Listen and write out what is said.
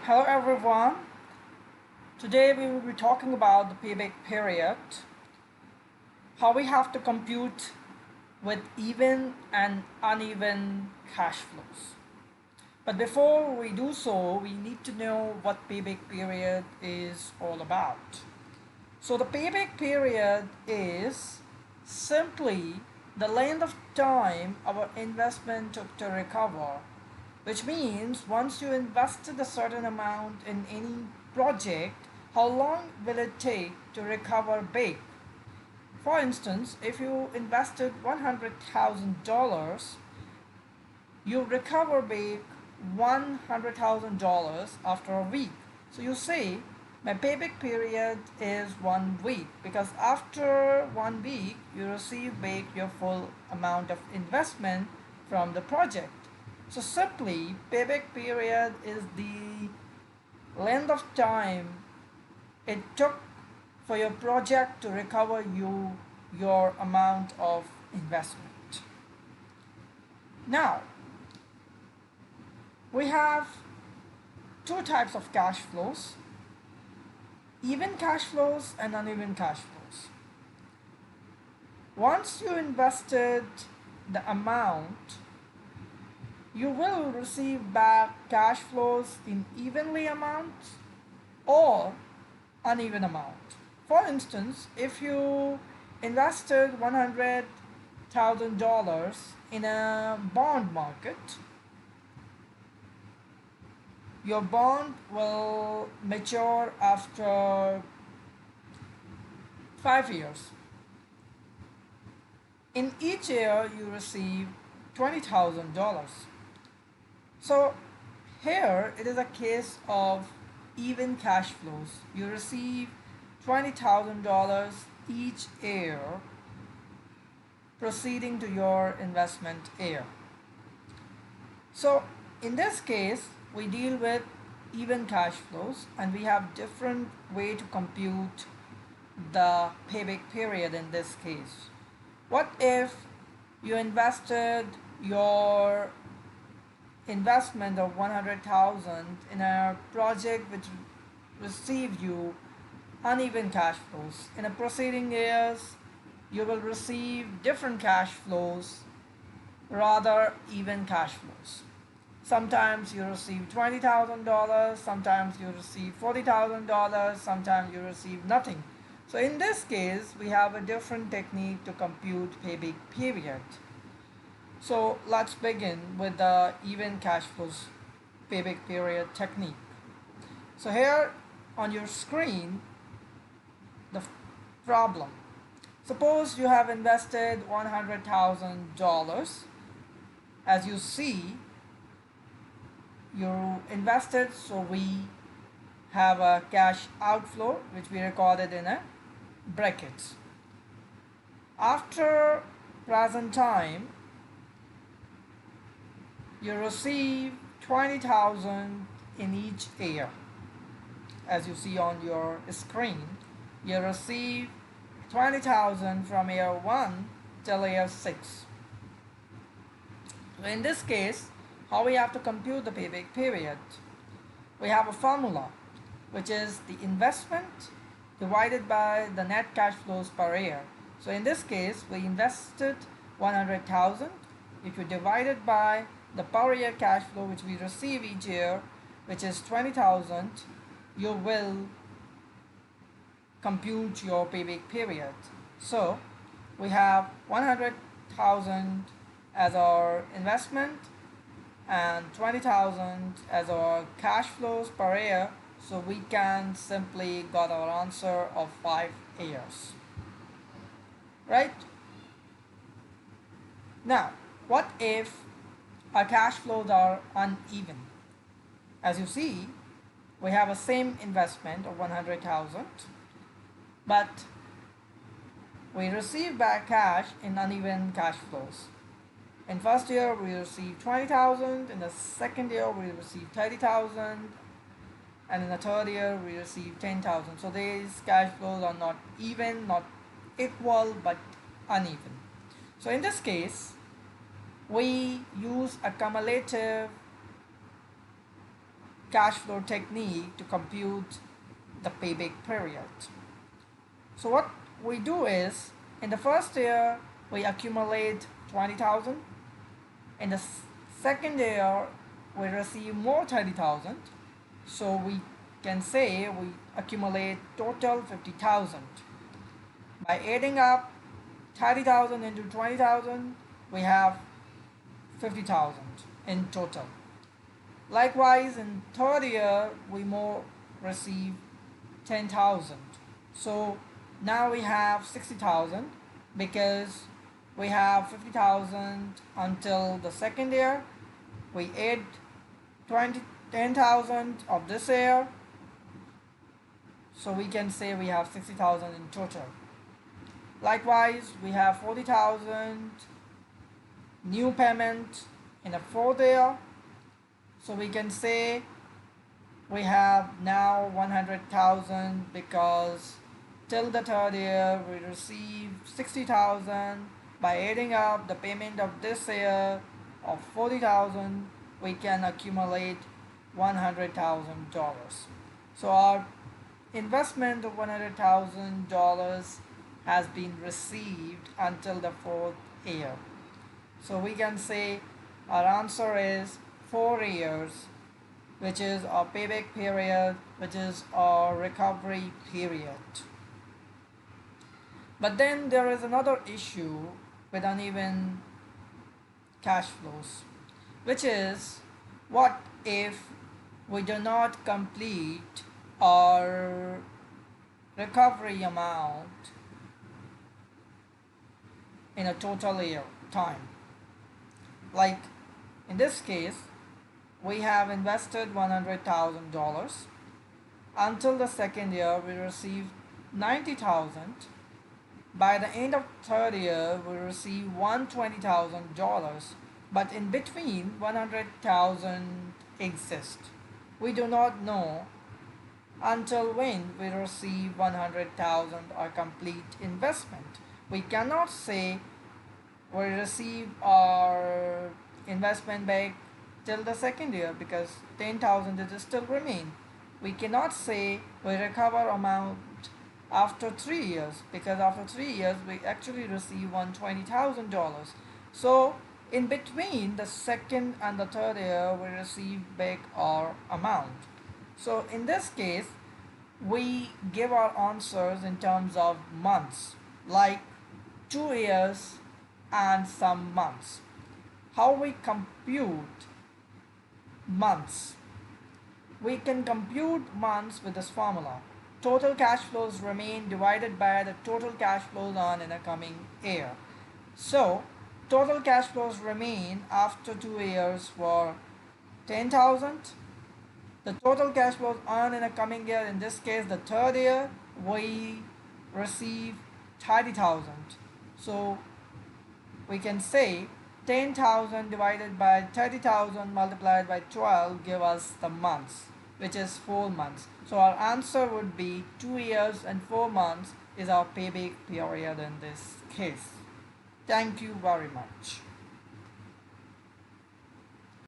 Hello everyone. Today we will be talking about the payback period, how we have to compute with even and uneven cash flows. But before we do so, we need to know what payback period is all about. So the payback period is simply the length of time our investment took to recover, which means once you invested a certain amount in any project, how long will it take to recover back? For instance, if you invested $100,000, you recover back $100,000 after a week. So you say my payback period is 1 week because after 1 week you receive back your full amount of investment from the project. So simply payback period is the length of time it took for your project to recover your amount of investment. Now we have two types of cash flows: even cash flows and uneven cash flows. Once you invested the amount, you will receive back cash flows in evenly amounts or uneven amount. For instance, if you invested $100,000 in a bond market, your bond will mature after 5 years. In each year, you receive $20,000. So here it is a case of even cash flows. You receive $20,000 each year proceeding to your investment year. So in this case, we deal with even cash flows and we have different way to compute the payback period in this case. What if you invested your investment of 100,000 in a project which received you uneven cash flows? In the preceding years, you will receive different cash flows, rather even cash flows. Sometimes you receive $20,000, sometimes you receive $40,000, sometimes you receive nothing. So in this case, we have a different technique to compute payback period. So let's begin with the even cash flows payback period technique. So here on your screen, the problem. Suppose you have invested $100,000. As you see, you invested, so we have a cash outflow which we recorded in a brackets. After present time, you receive 20,000 in each year. As you see on your screen, you receive 20,000 from year 1 till year 6. So in this case, how we have to compute the payback period? We have a formula which is the investment divided by the net cash flows per year. So in this case, we invested 100,000. If you divide it by the per year cash flow which we receive each year, which is 20,000, you will compute your payback period. So we have 100,000 as our investment and 20,000 as our cash flows per year, so we can simply got our answer of 5 years, right? Now what if our cash flows are uneven? As you see, we have a same investment of 100,000, but we receive back cash in uneven cash flows. In first year we receive 20,000, in the second year we receive 30,000, and in the third year we receive 10,000. So these cash flows are not even, not equal, but uneven. So in this case, we use a cumulative cash flow technique to compute the payback period. So what we do is, in the first year we accumulate 20,000. In the second year we receive more 30,000. So we can say we accumulate total 50,000. By adding up 30,000 into 20,000, we have 50,000 in total. Likewise, in third year, we more receive 10,000. So now we have 60,000 because we have 50,000 until the second year. We add 10,000 of this year. So we can say we have 60,000 in total. Likewise, we have 40,000 new payment in the fourth year. So we can say we have now 100,000 because till the third year we receive 60,000. By adding up the payment of this year of 40,000, we can accumulate $100,000. So our investment of $100,000 has been received until the fourth year. So we can say our answer is 4 years, which is our payback period, which is our recovery period. But then there is another issue with uneven cash flows, which is, what if we do not complete our recovery amount in a total year time? Like in this case, we have invested $100,000. Until the second year, we received 90,000. By the end of third year, we receive $120,000. But in between, 100,000 exists. We do not know until when we receive 100,000 or complete investment. We cannot say we receive our investment back till the second year because 10,000 is still remain. We cannot say we recover amount after 3 years because after 3 years we actually receive $120,000. So in between the second and the third year we receive back our amount. So in this case we give our answers in terms of months, like 2 years and some months. How we compute months? We can compute months with this formula. Total cash flows remain divided by the total cash flows on in a coming year. So total cash flows remain after 2 years for 10,000. The total cash flows on in a coming year, in this case the third year, we receive 30,000. So we can say 10,000 divided by 30,000 multiplied by 12 give us the months, which is 4 months. So our answer would be 2 years and 4 months is our payback period in this case. Thank you very much.